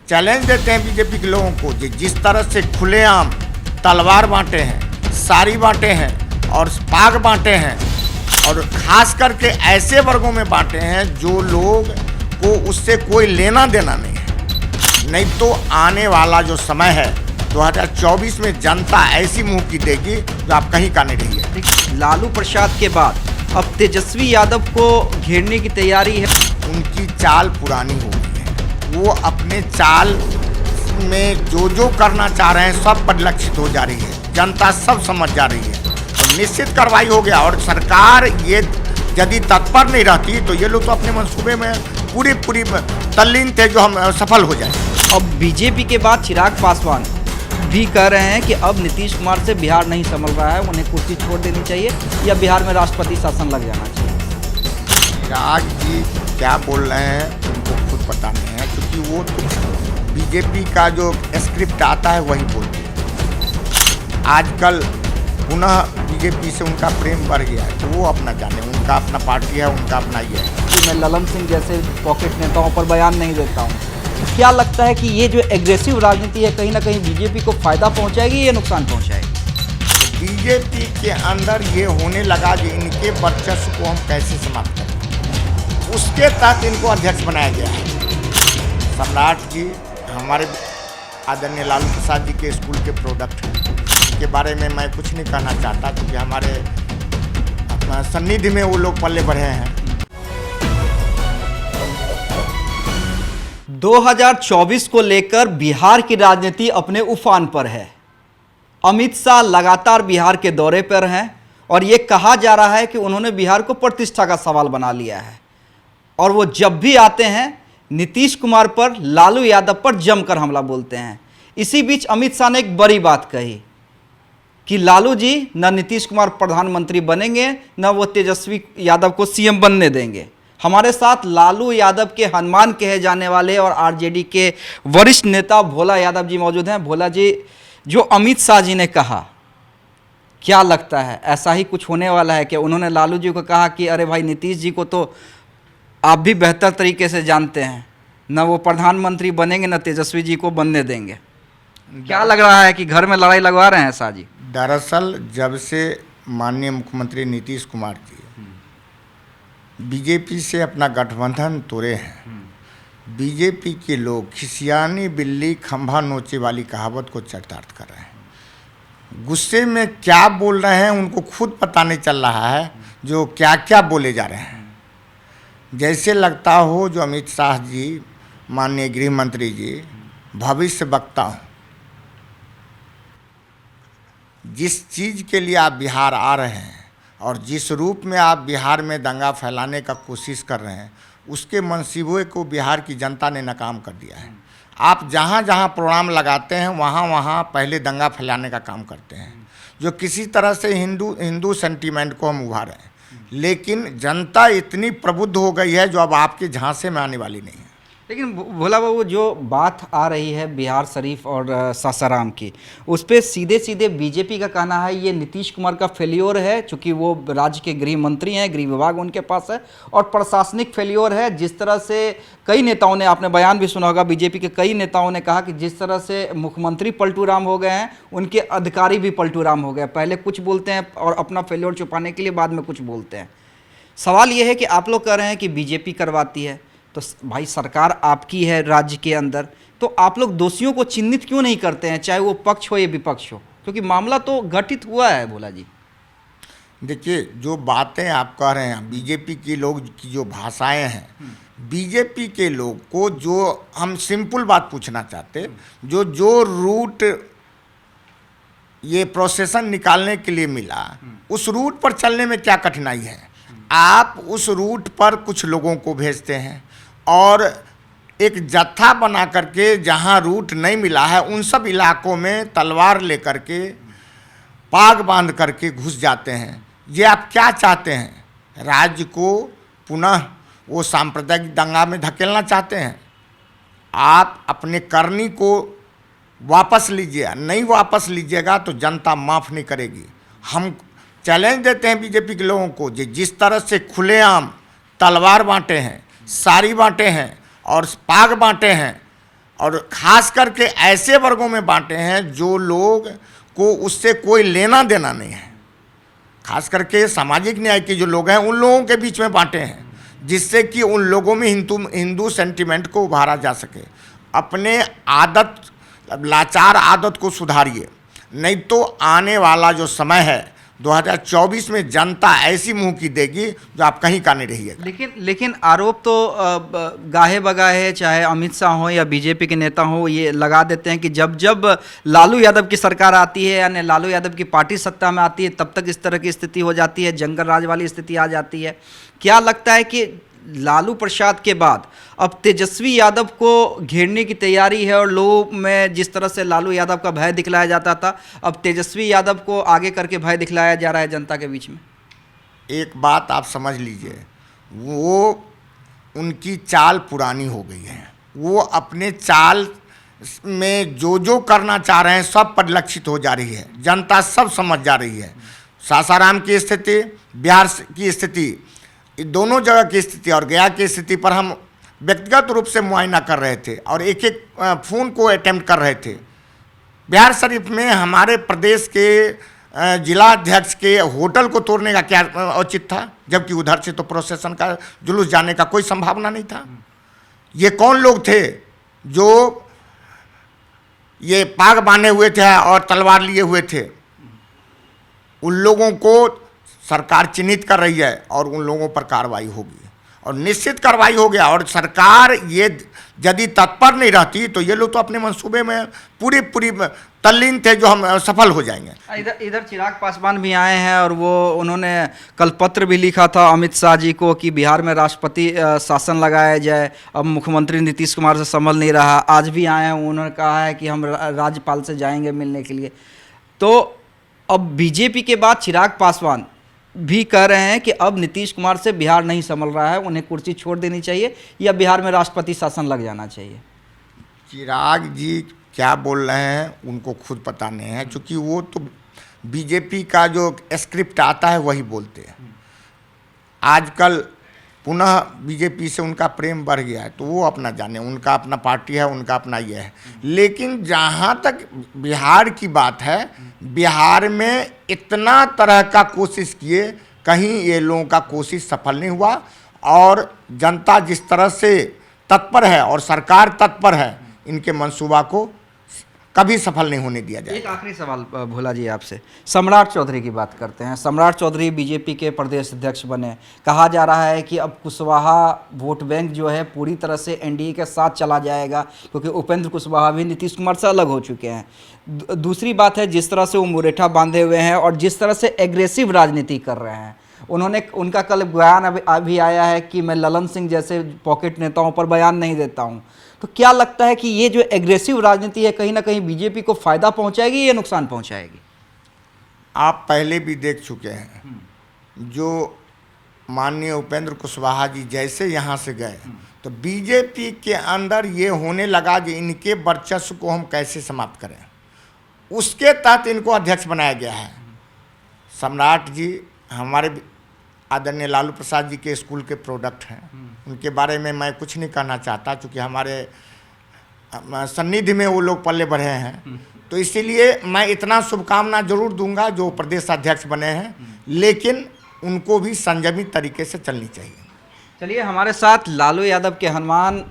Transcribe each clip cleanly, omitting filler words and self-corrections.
Challenge देते हैं BJP के लोगों को जिस तरह से खुलेआम तलवार बांटे हैं, साड़ी बांटे हैं और पाग बांटे हैं, और खास करके ऐसे वर्गों में बांटे हैं जो लोग को उससे कोई लेना देना नहीं है। नहीं तो आने वाला जो समय है 2024 में जनता ऐसी मुंह की देगी जो आप कहीं का नहीं रही है। लालू प्रसाद के बाद अब तेजस्वी यादव को घेरने की तैयारी है। उनकी चाल पुरानी हो गई है, वो अपने चाल में जो करना चाह रहे हैं सब परिलक्षित हो जा रही है, जनता सब समझ जा रही है और निश्चित कार्रवाई हो गया। और सरकार ये यदि तत्पर नहीं रहती तो ये लोग तो अपने मंसूबे में पूरी तल्लीन थे जो हम सफल हो जाए। अब बीजेपी के बाद चिराग पासवान भी कह रहे हैं कि अब नीतीश कुमार से बिहार नहीं संभल रहा है, उन्हें कुर्सी छोड़ देनी चाहिए या बिहार में राष्ट्रपति शासन लग जाना चाहिए। चिराग जी क्या बोल रहे हैं उनको खुद पता नहीं है, क्योंकि वो तो बीजेपी का जो स्क्रिप्ट आता है वही बोलते हैं। आजकल पुनः बीजेपी से उनका प्रेम बढ़ गया है, तो वो अपना जाने, उनका अपना पार्टी है, उनका अपना ये है। मैं ललन सिंह जैसे पॉकेट नेताओं पर बयान नहीं देता हूँ। क्या लगता है कि ये जो एग्रेसिव राजनीति है कहीं ना कहीं बीजेपी को फायदा पहुंचाएगी या नुकसान पहुंचाएगी? बीजेपी के अंदर ये होने लगा कि इनके वर्चस्व को हम कैसे समाप्त करें, उसके तहत इनको अध्यक्ष बनाया गया है। सम्राट जी हमारे आदरणीय लालू प्रसाद जी के स्कूल के प्रोडक्ट हैं, उनके बारे में मैं कुछ नहीं कहना चाहता क्योंकि हमारे अपना सन्निधि में वो लोग पले बढ़े हैं। 2024 को लेकर बिहार की राजनीति अपने उफान पर है। अमित शाह लगातार बिहार के दौरे पर हैं और ये कहा जा रहा है कि उन्होंने बिहार को प्रतिष्ठा का सवाल बना लिया है और वो जब भी आते हैं नीतीश कुमार पर, लालू यादव पर जमकर हमला बोलते हैं। इसी बीच अमित शाह ने एक बड़ी बात कही कि लालू जी न नीतीश कुमार प्रधानमंत्री बनेंगे न वो तेजस्वी यादव को सीएम बनने देंगे। हमारे साथ लालू यादव के हनुमान कहे जाने वाले और आरजेडी के वरिष्ठ नेता भोला यादव जी मौजूद हैं। भोला जी, जो अमित शाह जी ने कहा, क्या लगता है ऐसा ही कुछ होने वाला है? कि उन्होंने लालू जी को कहा कि अरे भाई नीतीश जी को तो आप भी बेहतर तरीके से जानते हैं, न वो प्रधानमंत्री बनेंगे न तेजस्वी जी को बनने देंगे। क्या लग रहा है कि घर में लड़ाई लगवा रहे हैं शाह जी? दरअसल जब से माननीय मुख्यमंत्री नीतीश कुमार जी बीजेपी से अपना गठबंधन तोड़े हैं, बीजेपी के लोग खिसियानी बिल्ली खंभा नोचे वाली कहावत को चरितार्थ कर रहे हैं। गुस्से में क्या बोल रहे हैं उनको खुद पता नहीं चल रहा है, जो क्या क्या बोले जा रहे हैं। जैसे लगता हो जो अमित शाह जी माननीय गृह मंत्री जी भविष्य वक्ता हो। जिस चीज़ के लिए आप बिहार आ रहे हैं और जिस रूप में आप बिहार में दंगा फैलाने का कोशिश कर रहे हैं, उसके मंसूबे को बिहार की जनता ने नाकाम कर दिया है। आप जहाँ जहाँ प्रोग्राम लगाते हैं वहाँ वहाँ पहले दंगा फैलाने का काम करते हैं, जो किसी तरह से हिंदू सेंटीमेंट को हम उभार रहे हैं। लेकिन जनता इतनी प्रबुद्ध हो गई है जो अब आपके झांसे में आने वाली नहीं है। लेकिन भोला बाबू, जो बात आ रही है बिहार शरीफ और सासाराम की, उस पर सीधे सीधे बीजेपी का कहना है ये नीतीश कुमार का फेल्योर है, चूँकि वो राज्य के गृह मंत्री हैं, गृह विभाग उनके पास है, और प्रशासनिक फेल्योर है। जिस तरह से कई नेताओं ने, आपने बयान भी सुना होगा, बीजेपी के कई नेताओं ने कहा कि जिस तरह से मुख्यमंत्री पलटू राम हो गए हैं, उनके अधिकारी भी पलटू राम हो गए। पहले कुछ बोलते हैं और अपना फेल्योर छुपाने के लिए बाद में कुछ बोलते हैं। सवाल ये है कि आप लोग कह रहे हैं कि बीजेपी करवाती है, तो भाई सरकार आपकी है राज्य के अंदर, तो आप लोग दोषियों को चिन्हित क्यों नहीं करते हैं, चाहे वो पक्ष हो या विपक्ष हो? क्योंकि मामला तो घटित हुआ है। भोला जी, देखिए, जो बातें आप कह रहे हैं, बीजेपी के लोग की जो भाषाएं हैं, बीजेपी के लोग को जो हम सिंपल बात पूछना चाहते, जो रूट ये प्रोसेसन निकालने के लिए मिला, उस रूट पर चलने में क्या कठिनाई है? आप उस रूट पर कुछ लोगों को भेजते हैं और एक जत्था बना करके जहां रूट नहीं मिला है उन सब इलाकों में तलवार लेकर के, पाग बांध करके घुस जाते हैं। ये आप क्या चाहते हैं? राज्य को पुनः वो सांप्रदायिक दंगा में धकेलना चाहते हैं? आप अपने करनी को वापस लीजिए, नहीं वापस लीजिएगा तो जनता माफ़ नहीं करेगी। हम चैलेंज देते हैं बीजेपी के लोगों को जिस तरह से खुलेआम तलवार बांटे हैं, साड़ी बांटे हैं और पाग बांटे हैं, और खास करके ऐसे वर्गों में बांटे हैं जो लोग को उससे कोई लेना देना नहीं है। खास करके सामाजिक न्याय के जो लोग हैं उन लोगों के बीच में बांटे हैं, जिससे कि उन लोगों में हिंदू सेंटिमेंट को उभारा जा सके। अपने आदत, लाचार आदत को सुधारिए, नहीं तो आने वाला जो समय है 2024 में जनता ऐसी मुंह की देगी जो आप कहीं का नहीं रहिएगा। लेकिन आरोप तो गाहे बगाहे, चाहे अमित शाह हो या बीजेपी के नेता हो, ये लगा देते हैं कि जब जब लालू यादव की सरकार आती है, यानी लालू यादव की पार्टी सत्ता में आती है, तब तक इस तरह की स्थिति हो जाती है, जंगल राज वाली स्थिति आ जाती है। क्या लगता है कि लालू प्रसाद के बाद अब तेजस्वी यादव को घेरने की तैयारी है, और लोगों में जिस तरह से लालू यादव का भय दिखलाया जाता था, अब तेजस्वी यादव को आगे करके भय दिखलाया जा रहा है जनता के बीच में? एक बात आप समझ लीजिए, वो उनकी चाल पुरानी हो गई है। वो अपने चाल में जो करना चाह रहे हैं सब परिलक्षित हो जा रही है, जनता सब समझ जा रही है। सासाराम की स्थिति, बिहार की स्थिति, दोनों जगह की स्थिति और गया की स्थिति पर हम व्यक्तिगत रूप से मुआयना कर रहे थे और एक एक फ़ोन को अटेम्प्ट कर रहे थे। बिहार शरीफ में हमारे प्रदेश के जिला अध्यक्ष के होटल को तोड़ने का क्या औचित्य था, जबकि उधर से तो प्रोसेसन का जुलूस जाने का कोई संभावना नहीं था। ये कौन लोग थे जो ये पाग बांधे हुए थे और तलवार लिए हुए थे? उन लोगों को सरकार चिन्हित कर रही है और उन लोगों पर कार्रवाई होगी, और निश्चित कार्रवाई हो गया। और सरकार ये यदि तत्पर नहीं रहती तो ये लोग तो अपने मंसूबे में पूरी तल्लीन थे जो हम सफल हो जाएंगे। इधर चिराग पासवान भी आए हैं और उन्होंने कल पत्र भी लिखा था अमित शाह जी को कि बिहार में राष्ट्रपति शासन लगाया जाए। अब मुख्यमंत्री नीतीश कुमार से संभल नहीं रहा, आज भी आए हैं, उन्होंने कहा है कि हम राज्यपाल से जाएंगे मिलने के लिए। तो अब बीजेपी के बाद चिराग पासवान भी कह रहे हैं कि अब नीतीश कुमार से बिहार नहीं संभल रहा है, उन्हें कुर्सी छोड़ देनी चाहिए या बिहार में राष्ट्रपति शासन लग जाना चाहिए। चिराग जी क्या बोल रहे हैं उनको खुद पता नहीं है, क्योंकि वो तो बीजेपी का जो स्क्रिप्ट आता है वही बोलते हैं। आजकल पुनः बीजेपी से उनका प्रेम बढ़ गया है, तो वो अपना जाने, उनका अपना पार्टी है, उनका अपना ये है। लेकिन जहाँ तक बिहार की बात है, बिहार में इतना तरह का कोशिश किए, कहीं ये लोगों का कोशिश सफल नहीं हुआ, और जनता जिस तरह से तत्पर है और सरकार तत्पर है, इनके मंसूबा को कभी सफल नहीं होने दिया जाएगा। एक आखिरी सवाल भोला जी आपसे, सम्राट चौधरी की बात करते हैं। सम्राट चौधरी बीजेपी के प्रदेश अध्यक्ष बने, कहा जा रहा है कि अब कुशवाहा वोट बैंक जो है पूरी तरह से एनडीए के साथ चला जाएगा, क्योंकि उपेंद्र कुशवाहा भी नीतीश कुमार से अलग हो चुके हैं। दूसरी बात है, जिस तरह से वो मुरेठा बांधे हुए हैं और जिस तरह से एग्रेसिव राजनीति कर रहे हैं, उनका कल बयान अभी आया है कि मैं ललन सिंह जैसे पॉकेट नेताओं पर बयान नहीं देता हूं। तो क्या लगता है कि ये जो एग्रेसिव राजनीति है कहीं ना कहीं बीजेपी को फायदा पहुंचाएगी या नुकसान पहुंचाएगी? आप पहले भी देख चुके हैं, जो माननीय उपेंद्र कुशवाहा जी जैसे यहाँ से गए, तो बीजेपी के अंदर ये होने लगा कि इनके वर्चस्व को हम कैसे समाप्त करें, उसके तहत इनको अध्यक्ष बनाया गया है। सम्राट जी हमारे आदरणीय लालू प्रसाद जी के स्कूल के प्रोडक्ट हैं, उनके बारे में मैं कुछ नहीं कहना चाहता, क्योंकि हमारे सन्निधि में वो लोग पले बढ़े हैं। तो इसीलिए मैं इतना शुभकामना जरूर दूंगा जो प्रदेश अध्यक्ष बने हैं, लेकिन उनको भी संयमित तरीके से चलनी चाहिए। चलिए, हमारे साथ लालू यादव के हनुमान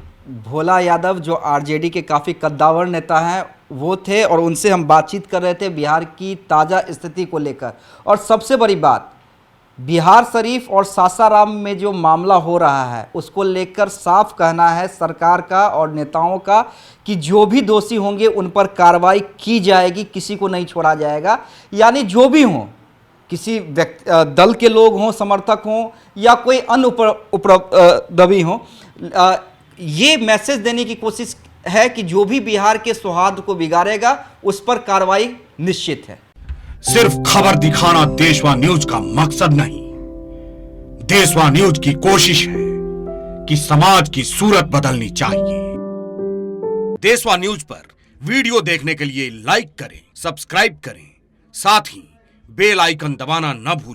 भोला यादव, जो आरजेडी के काफ़ी कद्दावर नेता हैं, वो थे, और उनसे हम बातचीत कर रहे थे बिहार की ताज़ा स्थिति को लेकर। और सबसे बड़ी बात, बिहार शरीफ और सासाराम में जो मामला हो रहा है उसको लेकर साफ कहना है सरकार का और नेताओं का कि जो भी दोषी होंगे उन पर कार्रवाई की जाएगी, किसी को नहीं छोड़ा जाएगा। यानी जो भी हों, किसी दल के लोग हों, समर्थक हों, या कोई अन्य उपद्रवी हों, ये मैसेज देने की कोशिश है कि जो भी बिहार के सौहार्द को बिगाड़ेगा उस पर कार्रवाई निश्चित है। सिर्फ खबर दिखाना देशवा न्यूज का मकसद नहीं, देशवा न्यूज की कोशिश है कि समाज की सूरत बदलनी चाहिए। देशवा न्यूज पर वीडियो देखने के लिए लाइक करें, सब्सक्राइब करें, साथ ही बेल आइकन दबाना न भूलें।